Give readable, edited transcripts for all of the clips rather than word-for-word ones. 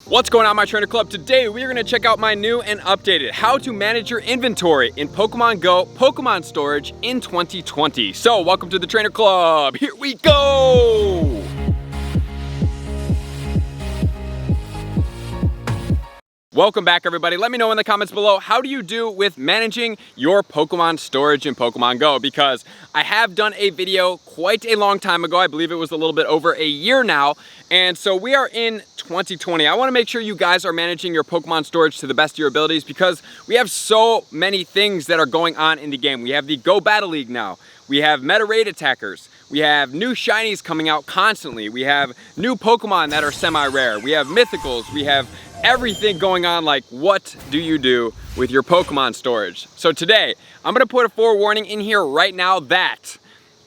What's going on, my trainer club? Today we are going to check out my new and updated how to manage your inventory in Pokemon Go Pokemon storage in 2020. So welcome to the trainer club. Here we go. Welcome back, everybody. Let me know in the comments below, how do you do with managing your Pokemon storage in Pokemon Go? Because I have done a video quite a long time ago. I believe it was a little bit over a year now. And so we are in 2020. I want to make sure you guys are managing your Pokemon storage to the best of your abilities because we have so many things that are going on in the game. We have the Go Battle League now. We have meta raid attackers. We have new shinies coming out constantly. We have new Pokemon that are semi-rare. We have mythicals. We have everything going on. Like, what do you do with your Pokemon storage? So today, I'm gonna put a forewarning in here right now that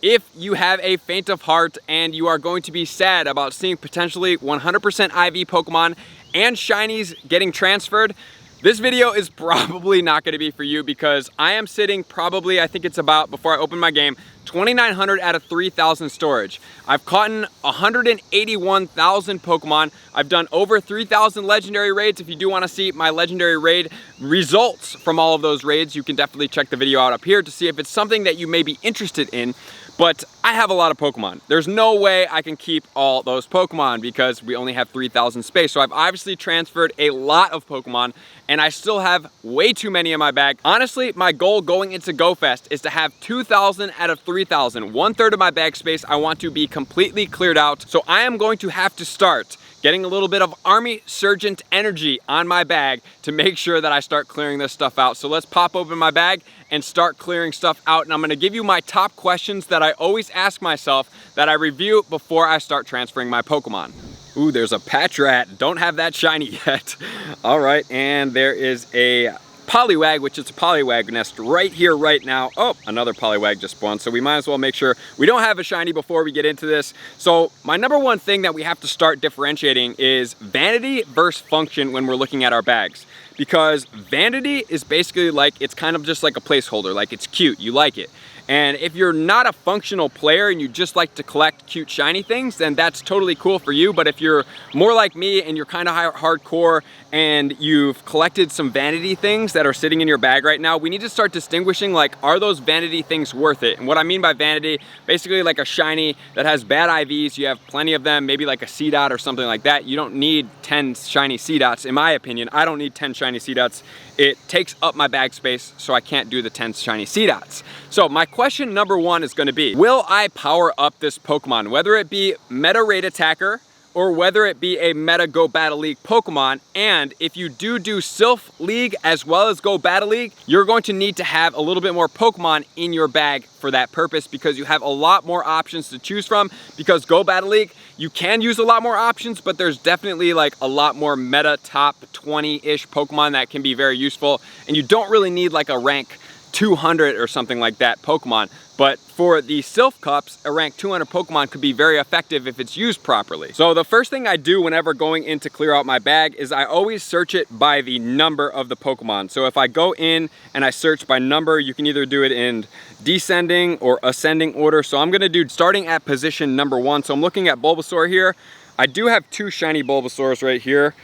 if you have a faint of heart and you are going to be sad about seeing potentially 100% IV Pokemon and shinies getting transferred, this video is probably not going to be for you because I am sitting probably, I think it's about, before I open my game, 2,900 out of 3,000 storage. I've caught 181,000 Pokemon. I've done over 3,000 legendary raids. If you do want to see my legendary raid results from all of those raids, you can definitely check the video out up here to see if it's something that you may be interested in. But I have a lot of Pokemon. There's no way I can keep all those Pokemon because we only have 3,000 space. So I've obviously transferred a lot of Pokemon and I still have way too many in my bag. Honestly, my goal going into GoFest is to have 2,000 out of 3,000. 1/3 of my bag space I want to be completely cleared out. So I am going to have to start getting a little bit of Army Sergeant energy on my bag to make sure that I start clearing this stuff out. So let's pop open my bag and start clearing stuff out. And I'm gonna give you my top questions that I always ask myself that I review before I start transferring my Pokemon. Ooh, there's a Patrat. Don't have that shiny yet. All right, and there is a Poliwag, which is a Poliwag nest right here, right now. Oh, another Poliwag just spawned, so we might as well make sure we don't have a shiny before we get into this. So my number one thing that we have to start differentiating is vanity versus function when we're looking at our bags. Because vanity is basically like, it's kind of just like a placeholder, like it's cute, you like it. And if you're not a functional player and you just like to collect cute shiny things, then that's totally cool for you. But if you're more like me and you're kind of hardcore and you've collected some vanity things that are sitting in your bag right now, we need to start distinguishing, like, are those vanity things worth it? And what I mean by vanity, basically like a shiny that has bad IVs, you have plenty of them, maybe like a C-Dot or something like that. You don't need 10 shiny C-Dots, in my opinion. I don't need 10 shiny C-Dots. It takes up my bag space, so I can't do the 10 shiny C-Dots. So my question number one is gonna be, will I power up this Pokemon? Whether it be meta raid attacker, or whether it be a meta Go Battle League Pokemon. And if you do Sylph League as well as Go Battle League, you're going to need to have a little bit more Pokemon in your bag for that purpose because you have a lot more options to choose from. Because Go Battle League, you can use a lot more options, but there's definitely like a lot more meta top 20-ish Pokemon that can be very useful. And you don't really need like a rank 200 or something like that Pokemon. But for the Sylph Cups, a rank 200 Pokemon could be very effective if it's used properly. So the first thing I do whenever going in to clear out my bag is I always search it by the number of the Pokemon. So if I go in and I search by number, you can either do it in descending or ascending order. So I'm gonna do starting at position number 1. So I'm looking at Bulbasaur here. I do have 2 shiny Bulbasaurs right here.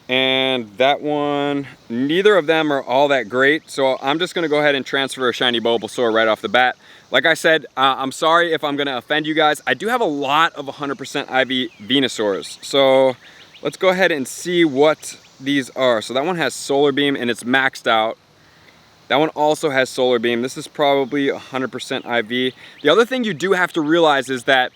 And that one, neither of them are all that great. So I'm just gonna go ahead and transfer a shiny Bulbasaur right off the bat. Like I said, I'm sorry if I'm gonna offend you guys. I do have a lot of 100% IV Venusaurs. So let's go ahead and see what these are. So that one has Solar Beam and it's maxed out. That one also has Solar Beam. This is probably 100% IV. The other thing you do have to realize is that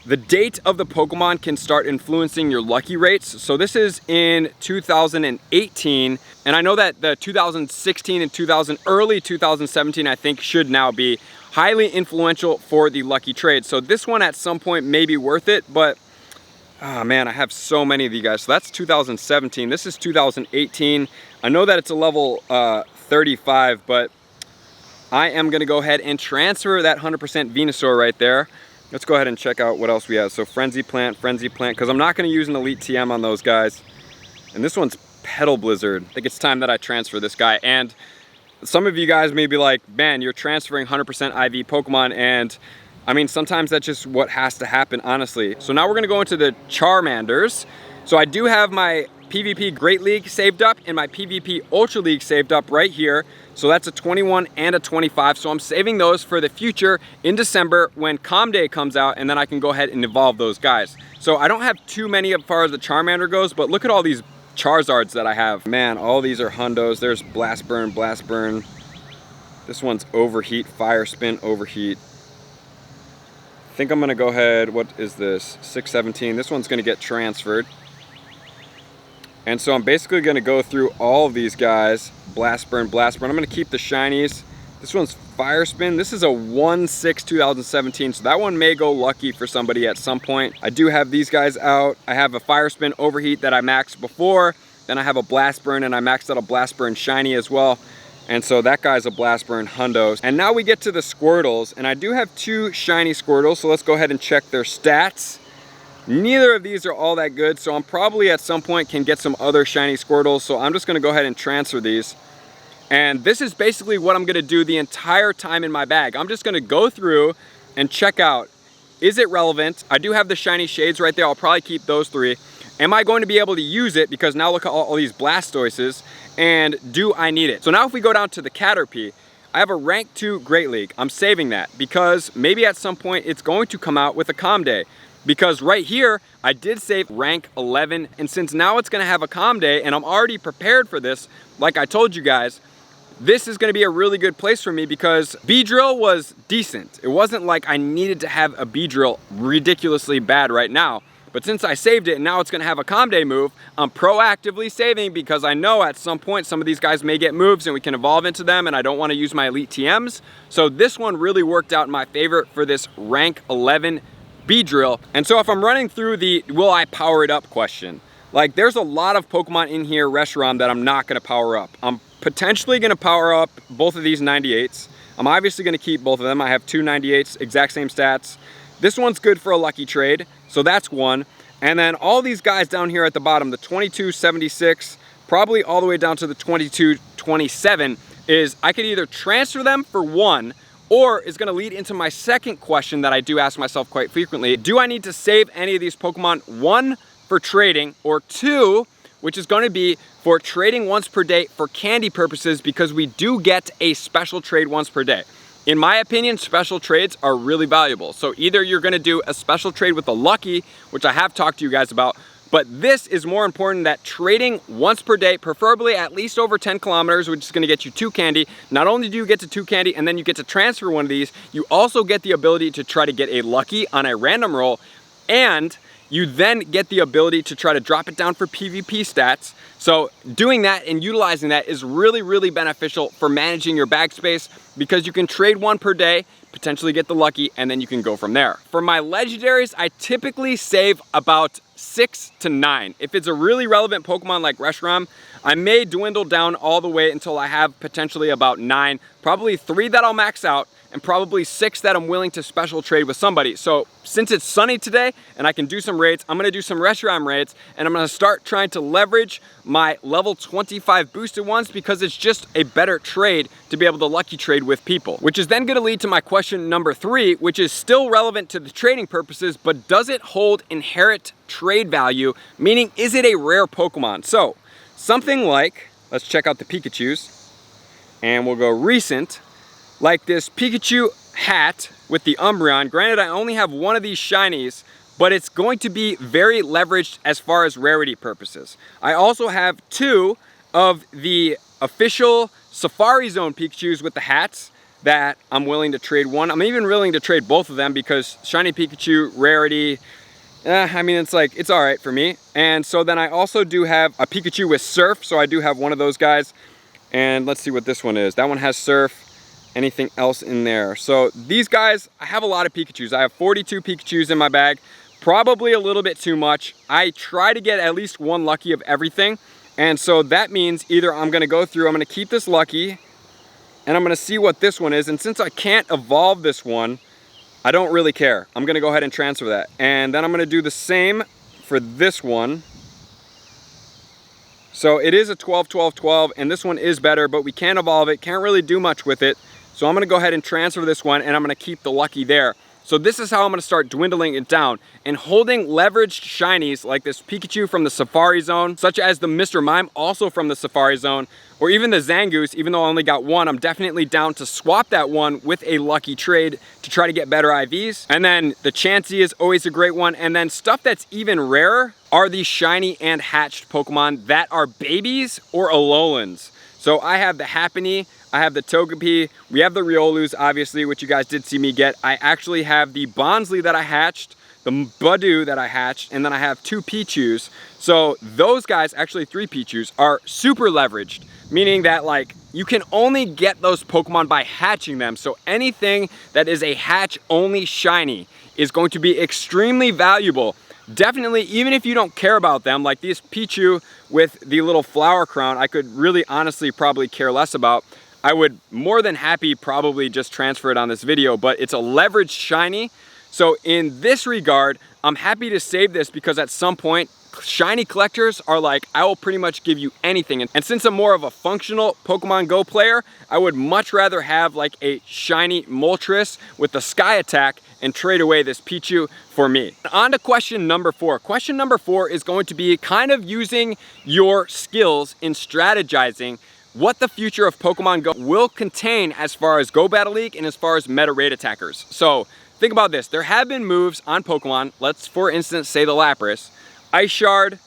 the date of the Pokemon can start influencing your lucky rates. So this is in 2018, and I know that the 2016 and early 2017, I think, should now be highly influential for the lucky trade. So this one at some point may be worth it, but oh man, I have so many of you guys. So that's 2017. This is 2018. I know that it's a level 35, but I am gonna go ahead and transfer that 100% Venusaur right there. Let's go ahead and check out what else we have. So Frenzy Plant, because I'm not gonna use an Elite TM on those guys. And this one's Petal Blizzard. I think it's time that I transfer this guy. And some of you guys may be like, man, you're transferring 100% IV Pokemon, and I mean, sometimes that's just what has to happen, honestly. So now we're gonna go into the Charmanders. So I do have my PvP Great League saved up and my PvP Ultra League saved up right here. So that's a 21 and a 25. So I'm saving those for the future in December when Calm Day comes out, and then I can go ahead and evolve those guys. So I don't have too many as far as the Charmander goes, but look at all these Charizards that I have. Man, all these are hundos. There's Blast Burn, Blast Burn. This one's Overheat, Fire Spin, Overheat. I think I'm gonna go ahead, what is this? 617, this one's gonna get transferred. And so I'm basically gonna go through all of these guys. Blast Burn, Blast Burn. I'm gonna keep the shinies. This one's Fire Spin. This is a 1/6/2017, so that one may go lucky for somebody at some point. I do have these guys out. I have a Fire Spin Overheat that I maxed before. Then I have a Blast Burn, and I maxed out a Blast Burn shiny as well. And so that guy's a Blast Burn hundo. And now we get to the Squirtles, and I do have 2 shiny Squirtles, so let's go ahead and check their stats. Neither of these are all that good, so I'm probably at some point can get some other shiny Squirtles, so I'm just gonna go ahead and transfer these. And this is basically what I'm gonna do the entire time in my bag. I'm just gonna go through and check out, is it relevant? I do have the shiny shades right there. I'll probably keep those 3. Am I going to be able to use it? Because now look at all these Blastoises, and do I need it? So now if we go down to the Caterpie, I have a rank 2 Great League. I'm saving that because maybe at some point it's going to come out with a Calm Day. Because right here, I did save rank 11, and since now it's gonna have a Calm Day and I'm already prepared for this, like I told you guys, this is gonna be a really good place for me because Beedrill was decent. It wasn't like I needed to have a Beedrill ridiculously bad right now. But since I saved it and now it's gonna have a Calm Day move, I'm proactively saving because I know at some point some of these guys may get moves and we can evolve into them, and I don't wanna use my Elite TMs. So this one really worked out in my favor for this rank 11 Beedrill. And so if I'm running through the will I power it up question, like there's a lot of Pokemon in here, Reshiram, that I'm not gonna power up. I'm potentially gonna power up both of these 98s. I'm obviously gonna keep both of them. I have 2 98s, exact same stats. This one's good for a lucky trade, so that's one. And then all these guys down here at the bottom, the 2276, probably all the way down to the 2227, is I could either transfer them for 1, or is gonna lead into my second question that I do ask myself quite frequently. Do I need to save any of these Pokemon? 1, for trading, or 2, which is gonna be for trading once per day for candy purposes, because we do get a special trade once per day. In my opinion, special trades are really valuable. So either you're gonna do a special trade with a lucky, which I have talked to you guys about, but this is more important, that trading once per day, preferably at least over 10 kilometers, which is gonna get you 2 candy. Not only do you get to 2 candy and then you get to transfer one of these, you also get the ability to try to get a lucky on a random roll, and you then get the ability to try to drop it down for PvP stats. So doing that and utilizing that is really, really beneficial for managing your bag space, because you can trade 1 per day, potentially get the lucky, and then you can go from there. For my legendaries, I typically save about 6 to 9. If it's a really relevant Pokemon like Reshiram, I may dwindle down all the way until I have potentially about 9, probably 3 that I'll max out, and probably 6 that I'm willing to special trade with somebody. So since it's sunny today and I can do some raids, I'm gonna do some Reshiram raids, and I'm gonna start trying to leverage my level 25 boosted ones, because it's just a better trade to be able to lucky trade with people. Which is then gonna lead to my question number 3, which is still relevant to the trading purposes, but does it hold inherent trade value? Meaning, is it a rare Pokemon? So something like, let's check out the Pikachus, and we'll go recent. Like this Pikachu hat with the Umbreon. Granted, I only have 1 of these shinies, but it's going to be very leveraged as far as rarity purposes. I also have 2 of the official Safari Zone Pikachus with the hats that I'm willing to trade 1. I'm even willing to trade both of them, because shiny Pikachu rarity, I mean, it's like, it's all right for me. And so then I also do have a Pikachu with Surf, so I do have 1 of those guys. And let's see what this one is. That one has Surf. Anything else in there? So these guys, I have a lot of Pikachus. I have 42 Pikachus in my bag, probably a little bit too much. I try to get at least 1 lucky of everything. And so that means either I'm gonna go through, I'm gonna keep this lucky, and I'm gonna see what this one is. And since I can't evolve this one, I don't really care. I'm gonna go ahead and transfer that. And then I'm gonna do the same for this one. So it is a 12, 12, 12, and this one is better, but we can't evolve it, can't really do much with it. So I'm gonna go ahead and transfer this one, and I'm gonna keep the lucky there. So this is how I'm gonna start dwindling it down, and holding leveraged shinies like this Pikachu from the Safari Zone, such as the Mr. Mime, also from the Safari Zone, or even the Zangoose. Even though I only got one, I'm definitely down to swap that one with a lucky trade to try to get better IVs. And then the Chansey is always a great one. And then stuff that's even rarer are these shiny and hatched Pokemon that are babies or Alolans. So I have the Happiny, I have the Togepi, we have the Riolus, obviously, which you guys did see me get. I actually have the Bonsly that I hatched, the Budew that I hatched, and then I have 2 Pichus. So those guys, actually 3 Pichus, are super leveraged, meaning that like you can only get those Pokemon by hatching them. So anything that is a hatch only shiny is going to be extremely valuable. Definitely, even if you don't care about them, like these Pichu with the little flower crown, I could really honestly probably care less about. I would more than happy probably just transfer it on this video, but it's a leveraged shiny. So in this regard, I'm happy to save this because at some point, shiny collectors are like, I will pretty much give you anything. And since I'm more of a functional Pokemon Go player, I would much rather have like a shiny Moltres with the Sky Attack and trade away this Pichu for me. On to question number 4. Question number 4 is going to be kind of using your skills in strategizing what the future of Pokemon Go will contain as far as Go Battle League and as far as meta raid attackers. So think about this. There have been moves on Pokemon, let's for instance say the Lapras, Ice Shard,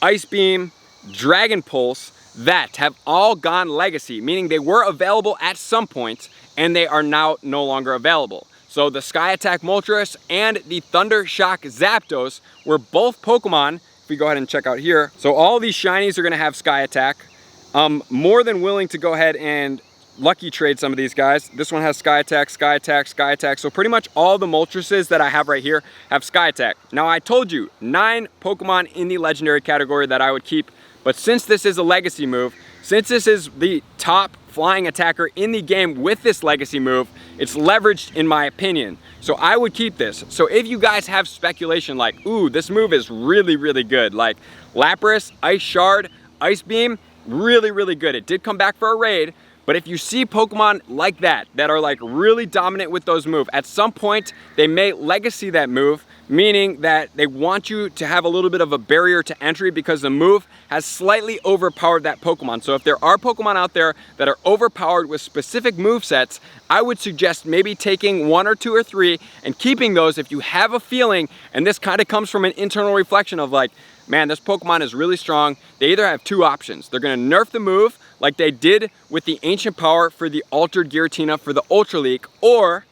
Ice Beam, Dragon Pulse, that have all gone legacy, meaning they were available at some point and they are now no longer available. So the Sky Attack Moltres and the Thunder Shock Zapdos were both Pokemon, if we go ahead and check out here. So all these shinies are gonna have Sky Attack. I'm more than willing to go ahead and lucky trade some of these guys. This one has Sky Attack, Sky Attack, Sky Attack. So pretty much all the Moltreses that I have right here have Sky Attack. Now I told you 9 Pokemon in the legendary category that I would keep, but since this is a legacy move, since this is the top flying attacker in the game with this legacy move, it's leveraged in my opinion. So I would keep this. So if you guys have speculation like, ooh, this move is really, really good, like Lapras, Ice Shard, Ice Beam, really, really good. It did come back for a raid, but if you see Pokemon like that are like really dominant with those moves, at some point they may legacy that move, meaning that they want you to have a little bit of a barrier to entry because the move has slightly overpowered that Pokemon. So if there are Pokemon out there that are overpowered with specific move sets, I would suggest maybe taking 1 or 2 or 3 and keeping those if you have a feeling, and this kind of comes from an internal reflection of like, man, this Pokemon is really strong. They either have 2 options. They're gonna nerf the move like they did with the Ancient Power for the Altered Giratina for the Ultra League, or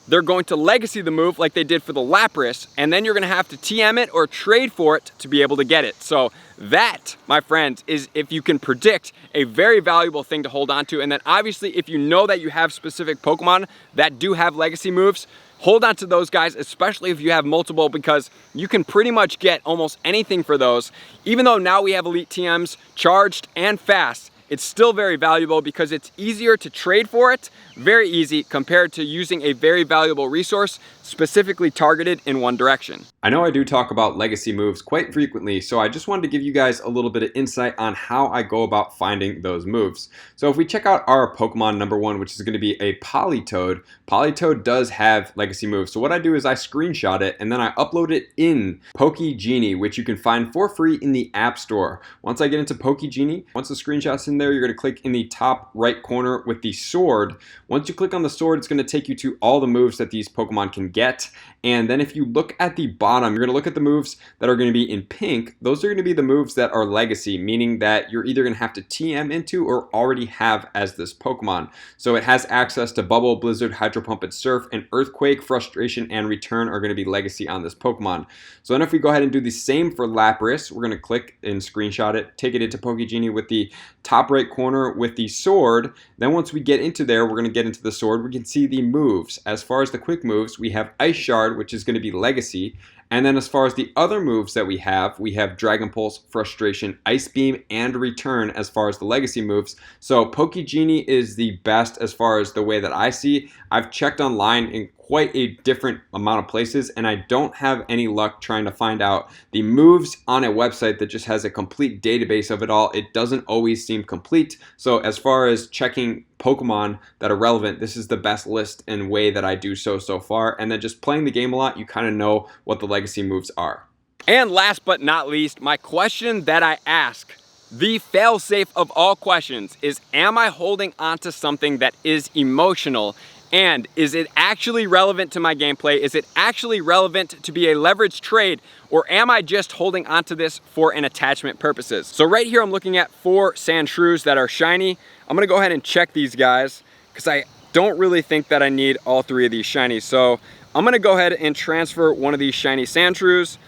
they're going to legacy the move like they did for the Lapras, and then you're gonna have to TM it or trade for it to be able to get it. So that, my friends, is if you can predict a very valuable thing to hold on to. And then obviously if you know that you have specific Pokemon that do have legacy moves, hold on to those guys, especially if you have multiple, because you can pretty much get almost anything for those. Even though now we have Elite TMs charged and fast, it's still very valuable because it's easier to trade for it, very easy compared to using a very valuable resource specifically targeted in one direction. I know I do talk about legacy moves quite frequently, so I just wanted to give you guys a little bit of insight on how I go about finding those moves. So if we check out our Pokemon number 1, which is going to be a Politoed, Politoed does have legacy moves. So what I do is I screenshot it and then I upload it in PokeGenie, which you can find for free in the App Store. Once I get into PokeGenie, once the screenshot's in there, you're going to click in the top right corner with the sword. Once you click on the sword, it's going to take you to all the moves that these Pokemon can get. And then if you look at the bottom, you're going to look at the moves that are going to be in pink. Those are going to be the moves that are legacy, meaning that you're either going to have to TM into or already have as this Pokemon. So it has access to Bubble, Blizzard, Hydro Pump, and Surf, and Earthquake, Frustration, and Return are going to be legacy on this Pokemon. So then if we go ahead and do the same for Lapras, we're going to click and screenshot it, take it into PokeGenie with the top right corner with the sword. Then once we get into there, we're going to get into the sword. We can see the moves. As far as the quick moves, we have Ice Shard, which is going to be legacy. And then as far as the other moves that we have Dragon Pulse, Frustration, Ice Beam, and Return as far as the legacy moves. So PokeGenie is the best as far as the way that I see. I've checked online in quite a different amount of places, and I don't have any luck trying to find out the moves on a website that just has a complete database of it all. It doesn't always seem complete. So as far as checking Pokemon that are relevant, this is the best list and way that I do so far. And then just playing the game a lot, you kind of know what the legacy moves are. And last but not least, my question that I ask, the fail-safe of all questions, is am I holding onto something that is emotional? And is it actually relevant to my gameplay? Is it actually relevant to be a leveraged trade? Or am I just holding onto this for an attachment purposes? So right here I'm looking at 4 Sandshrews that are shiny. I'm gonna go ahead and check these guys because I don't really think that I need all 3 of these shinies. So I'm gonna go ahead and transfer one of these shiny Sandshrews.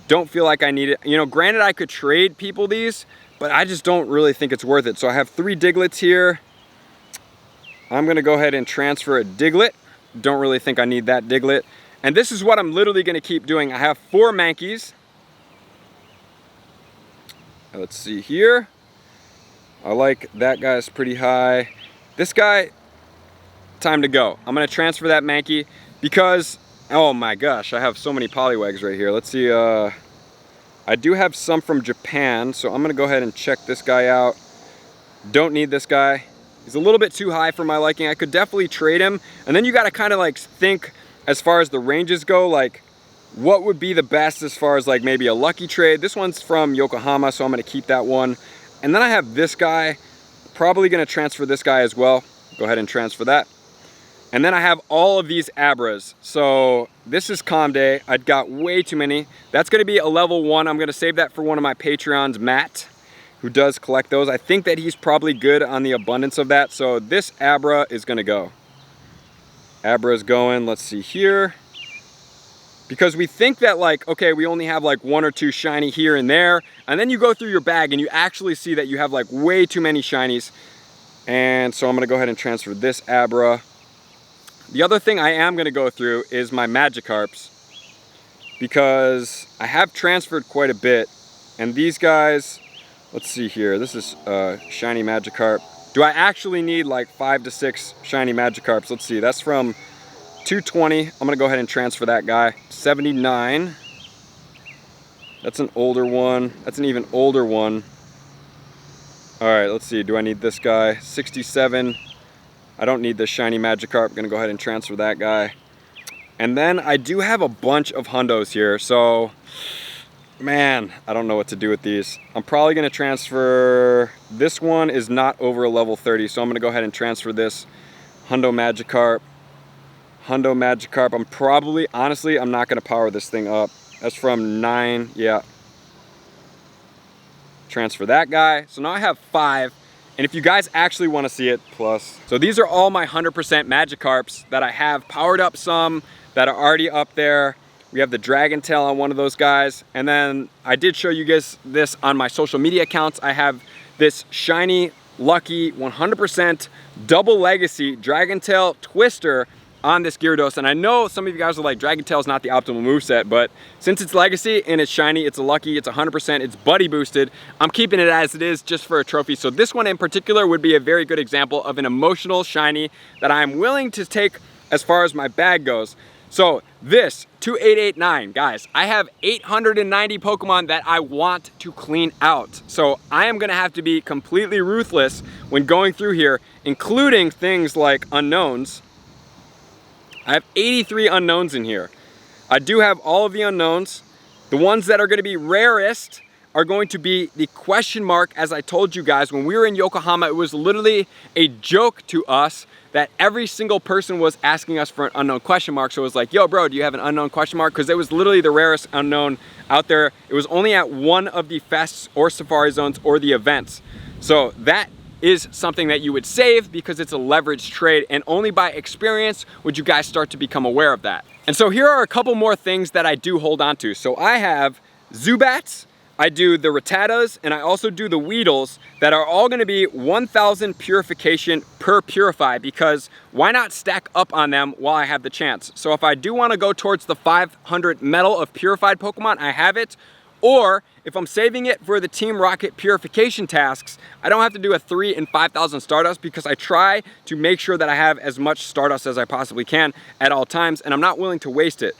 Don't feel like I need it. You know, granted I could trade people these, but I just don't really think it's worth it. So I have 3 Digletts here. I'm gonna go ahead and transfer a Diglett. Don't really think I need that Diglett. And this is what I'm literally gonna keep doing. I have 4 Mankeys. Let's see here. I like that guy's pretty high. This guy, time to go. I'm gonna transfer that Mankey because, oh my gosh, I have so many Poliwags right here. Let's see, I do have some from Japan, so I'm gonna go ahead and check this guy out. Don't need this guy. He's a little bit too high for my liking. I could definitely trade him. And then you gotta kind of like think as far as the ranges go, like what would be the best as far as like maybe a lucky trade. This one's from Yokohama, so I'm gonna keep that one. And then I have this guy, probably gonna transfer this guy as well. Go ahead and transfer that. And then I have all of these Abras. So this is Calm Day. I've got way too many. That's gonna be a level 1. I'm gonna save that for one of my Patreons, Matt, who does collect those. I think that he's probably good on the abundance of that. So this Abra is gonna go. Abra's going, let's see here. Because we think that like, okay, we only have like 1 or 2 shiny here and there. And then you go through your bag and you actually see that you have like way too many shinies. And so I'm gonna go ahead and transfer this Abra. The other thing I am gonna go through is my Magikarps, because I have transferred quite a bit. And these guys, let's see here, this is shiny Magikarp. Do I actually need like 5 to 6 shiny Magikarps? Let's see, that's from 220. I'm gonna go ahead and transfer that guy. 79. That's an older one. That's an even older one. All right, let's see, do I need this guy? 67. I don't need this shiny Magikarp. I'm gonna go ahead and transfer that guy. And then I do have a bunch of hundos here, so man, I don't know what to do with these. I'm probably gonna transfer, this one is not over a level 30, so I'm gonna go ahead and transfer this Hundo Magikarp. Hundo Magikarp, I'm probably, honestly, I'm not gonna power this thing up. That's from 9, yeah. Transfer that guy. So now I have 5. And if you guys actually wanna see it, plus. So these are all my 100% Magikarps that I have powered up, some that are already up there. We have the Dragon Tail on one of those guys. And then I did show you guys this on my social media accounts. I have this shiny, lucky, 100% double legacy Dragon Tail Twister on this Gyarados. And I know some of you guys are like, Dragon Tail is not the optimal moveset, but since it's legacy and it's shiny, it's a lucky, it's 100%, it's buddy boosted, I'm keeping it as it is just for a trophy. So this one in particular would be a very good example of an emotional shiny that I'm willing to take as far as my bag goes. So this 2889, guys, I have 890 Pokemon that I want to clean out. So I am gonna have to be completely ruthless when going through here, including things like unknowns. I have 83 unknowns in here. I do have all of the unknowns. The ones that are gonna be rarest are going to be the question mark. As I told you guys, when we were in Yokohama, it was literally a joke to us that every single person was asking us for an unknown question mark. So it was like, yo bro, do you have an unknown question mark? Because it was literally the rarest unknown out there. It was only at one of the fests or safari zones or the events. So that is something that you would save because it's a leveraged trade, and only by experience would you guys start to become aware of that. And so here are a couple more things that I do hold on to. So I have Zubats, I do the Rattatas, and I also do the Weedles that are all gonna be 1,000 purification per Purify, because why not stack up on them while I have the chance? So if I do wanna go towards the 500 metal of purified Pokemon, I have it. Or if I'm saving it for the Team Rocket purification tasks, I don't have to do a 3 and 5,000 Stardust, because I try to make sure that I have as much Stardust as I possibly can at all times, and I'm not willing to waste it.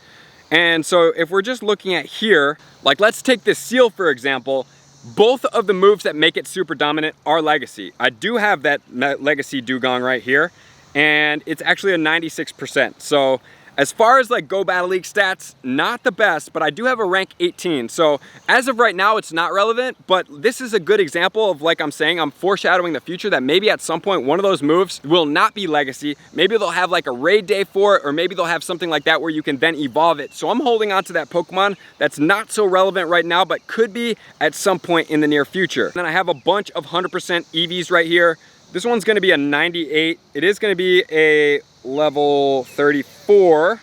And so if we're just looking at here, like let's take this seal for example, Both of the moves that make it super dominant are legacy. I do have that legacy dugong right here, and it's actually a 96%. So as far as like Go Battle League stats, not the best, but I do have a rank 18. So as of right now, it's not relevant, but this is a good example of, like I'm saying, I'm foreshadowing the future that maybe at some point one of those moves will not be legacy. Maybe they'll have like a raid day for it, or maybe they'll have something like that where you can then evolve it. So I'm holding on to that Pokemon that's not so relevant right now, but could be at some point in the near future. And then I have a bunch of 100% EVs right here. This one's gonna be a 98. It is gonna be a level 34.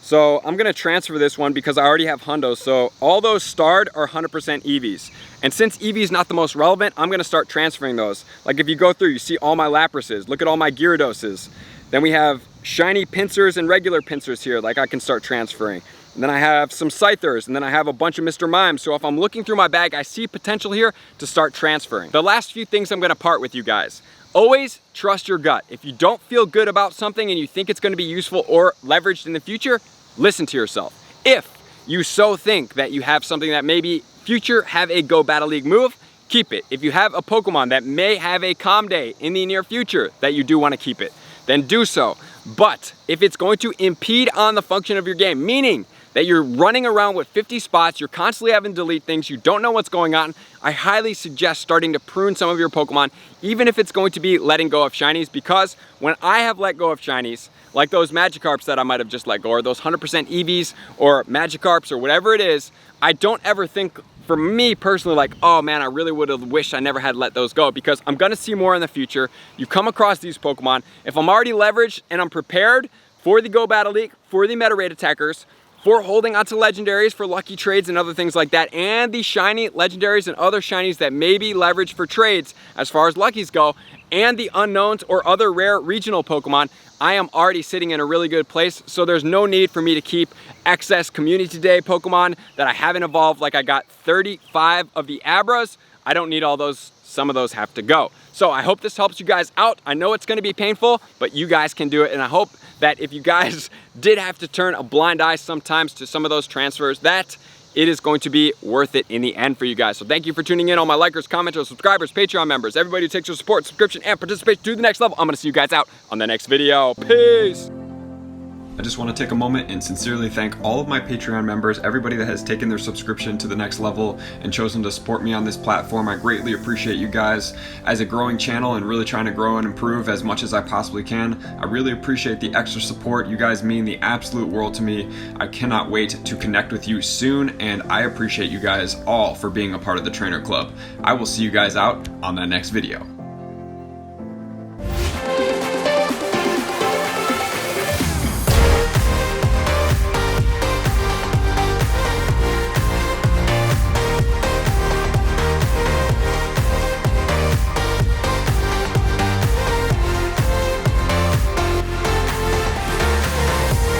So I'm gonna transfer this one because I already have hundos. So all those starred are 100% EVs. And since EV is not the most relevant, I'm gonna start transferring those. Like if you go through, you see all my Laprases, look at all my Gyarados. Then we have shiny pincers and regular pincers here, like I can start transferring. And then I have some Scythers, and then I have a bunch of Mr. Mimes. So if I'm looking through my bag, I see potential here to start transferring. The last few things I'm gonna part with you guys. Always trust your gut. If you don't feel good about something and you think it's gonna be useful or leveraged in the future, listen to yourself. If you so think that you have something that maybe future have a Go Battle League move, keep it. If you have a Pokemon that may have a calm day in the near future that you do wanna keep it, then do so. But if it's going to impede on the function of your game, meaning that you're running around with 50 spots, you're constantly having to delete things, you don't know what's going on, I highly suggest starting to prune some of your Pokemon, even if it's going to be letting go of shinies, because when I have let go of shinies, like those Magikarps that I might have just let go, or those 100% EVs, or Magikarps, or whatever it is, I don't ever think, for me personally, like, oh man, I really would have wished I never had let those go, because I'm gonna see more in the future. You come across these Pokemon, if I'm already leveraged and I'm prepared for the Go Battle League, for the meta raid attackers, for holding onto legendaries for lucky trades and other things like that, and the shiny legendaries and other shinies that may be leveraged for trades as far as luckies go, and the unknowns or other rare regional Pokemon, I am already sitting in a really good place. So there's no need for me to keep excess community day Pokemon that I haven't evolved. Like I got 35 of the Abras. I don't need all those. Some of those have to go. So I hope this helps you guys out. I know it's gonna be painful, but you guys can do it. And I hope that if you guys did have to turn a blind eye sometimes to some of those transfers, that it is going to be worth it in the end for you guys. So thank you for tuning in, all my likers, commenters, subscribers, Patreon members, everybody who takes your support, subscription, and participation to the next level. I'm gonna see you guys out on the next video. Peace. I just want to take a moment and sincerely thank all of my Patreon members, everybody that has taken their subscription to the next level and chosen to support me on this platform. I greatly appreciate you guys. As a growing channel and really trying to grow and improve as much as I possibly can, I really appreciate the extra support. You guys mean the absolute world to me. I cannot wait to connect with you soon, and I appreciate you guys all for being a part of the Trainer Club. I will see you guys out on the next video.